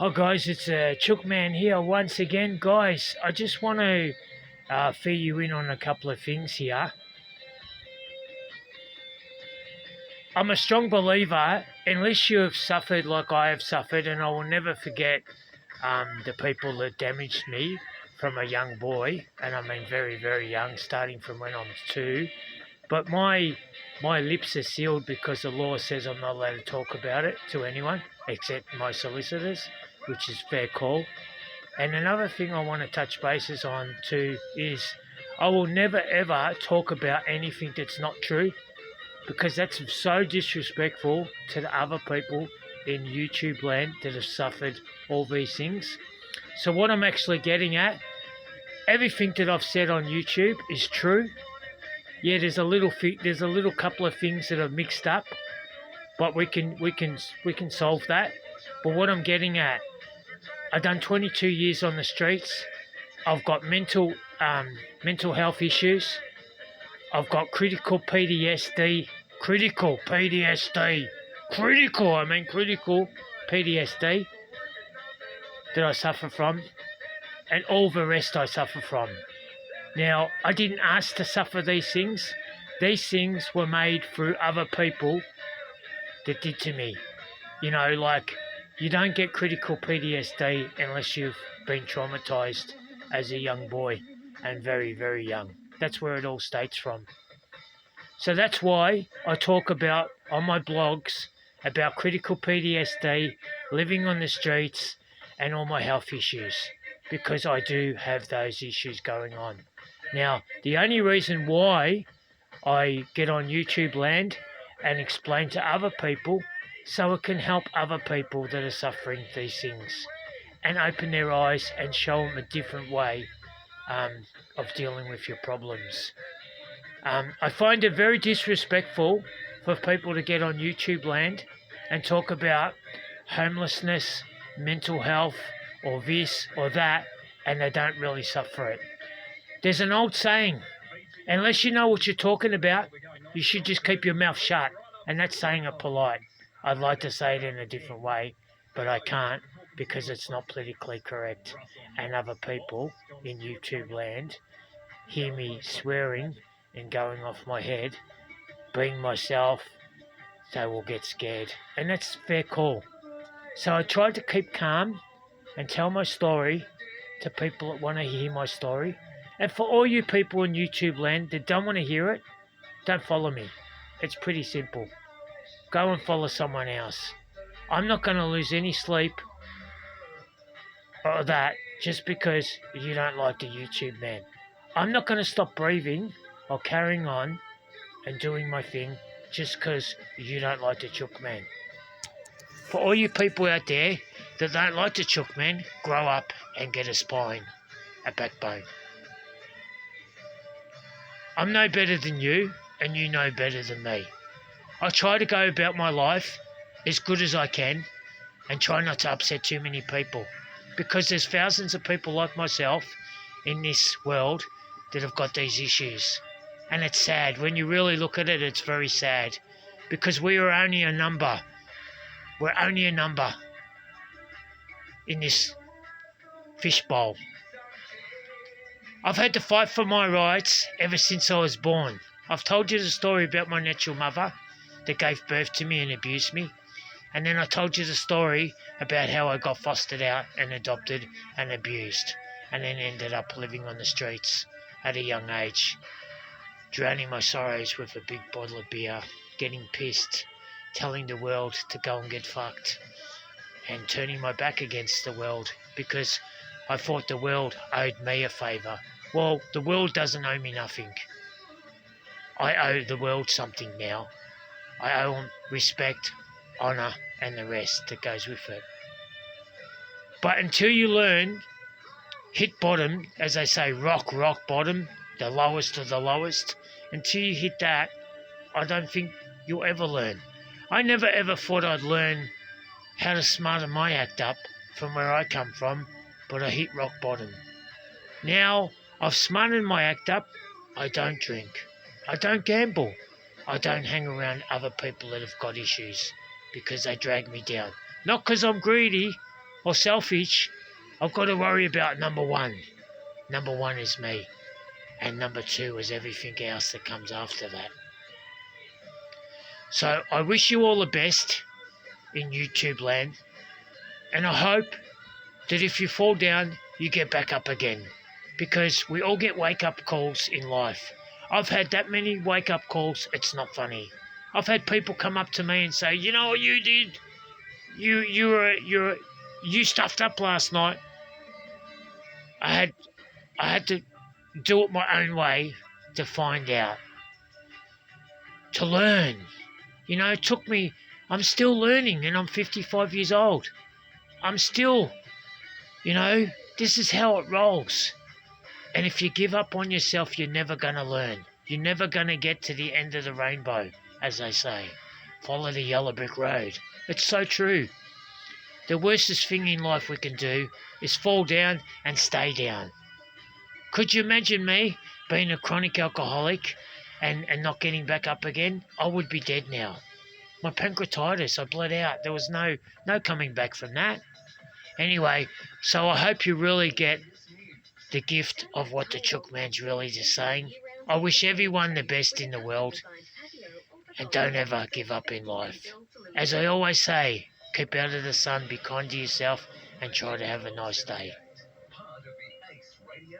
Hi guys, it's Chookman here once again. Guys, I just want to fill you in on a couple of things here. I'm a strong believer, unless you have suffered like I have suffered, and I will never forget the people that damaged me from a young boy, and I mean very, very young, starting from when I was 2. But my lips are sealed because the law says I'm not allowed to talk about it to anyone except my solicitors, which is fair call. And another thing I want to touch bases on too is I will never ever talk about anything that's not true because that's so disrespectful to the other people in YouTube land that have suffered all these things. So what I'm actually getting at, everything that I've said on YouTube is true. Yeah, there's a little couple of things that are mixed up, but we can solve that. But what I'm getting at, I've done 22 years on the streets. I've got mental health issues. I've got critical PTSD. Critical PTSD. Critical PTSD that I suffer from. And all the rest I suffer from. Now, I didn't ask to suffer these things. These things were made through other people that did to me. You know, like, you don't get critical PTSD unless you've been traumatized as a young boy and very, very young. That's where it all states from. So that's why I talk about on my blogs about critical PTSD, living on the streets, and all my health issues, because I do have those issues going on. Now, the only reason why I get on YouTube land and explain to other people so it can help other people that are suffering these things and open their eyes and show them a different way of dealing with your problems. I find it very disrespectful for people to get on YouTube land and talk about homelessness, mental health, or this or that, and they don't really suffer it. There's an old saying, unless you know what you're talking about, you should just keep your mouth shut, and that's saying it polite. I'd like to say it in a different way, but I can't because it's not politically correct, and other people in YouTube land hear me swearing and going off my head, being myself, they will get scared. And that's fair call. So I try to keep calm and tell my story to people that want to hear my story. And for all you people in YouTube land that don't want to hear it, don't follow me. It's pretty simple. Go and follow someone else. I'm not going to lose any sleep or that just because you don't like the YouTube man. I'm not going to stop breathing or carrying on and doing my thing just because you don't like the Chook man. For all you people out there that don't like the Chook man, grow up and get a spine, a backbone. I'm no better than you, and you know better than me. I try to go about my life as good as I can and try not to upset too many people, because there's thousands of people like myself in this world that have got these issues. And it's sad. When you really look at it, it's very sad, because we are only a number. We're only a number in this fishbowl. I've had to fight for my rights ever since I was born. I've told you the story about my natural mother that gave birth to me and abused me. And then I told you the story about how I got fostered out and adopted and abused, and then ended up living on the streets at a young age, drowning my sorrows with a big bottle of beer, getting pissed, telling the world to go and get fucked, and turning my back against the world because I thought the world owed me a favour. Well, the world doesn't owe me nothing. I owe the world something now. I owe them respect, honour, and the rest that goes with it. But until you learn, hit bottom, as they say, rock bottom, the lowest of the lowest, until you hit that, I don't think you'll ever learn. I never ever thought I'd learn how to smarten my act up from where I come from, but I hit rock bottom. Now, I've smartened my act up. I don't drink. I don't gamble. I don't hang around other people that have got issues because they drag me down. Not because I'm greedy, or selfish, I've got to worry about number one. Number one is me. And number two is everything else that comes after that. So I wish you all the best in YouTube land. And I hope that if you fall down, you get back up again. Because we all get wake-up calls in life. I've had that many wake-up calls, it's not funny. I've had people come up to me and say, you know what you did? You stuffed up last night. I had to do it my own way to find out. To learn. You know, it took me, I'm still learning and I'm 55 years old. I'm still, this is how it rolls. And if you give up on yourself, you're never going to learn. You're never going to get to the end of the rainbow, as they say. Follow the yellow brick road. It's so true. The worstest thing in life we can do is fall down and stay down. Could you imagine me being a chronic alcoholic and not getting back up again? I would be dead now. My pancreatitis, I bled out. There was no coming back from that. Anyway, so I hope you really get the gift of what the Chook Man's really just saying. I wish everyone the best in the world and don't ever give up in life. As I always say, keep out of the sun, be kind to yourself and try to have a nice day.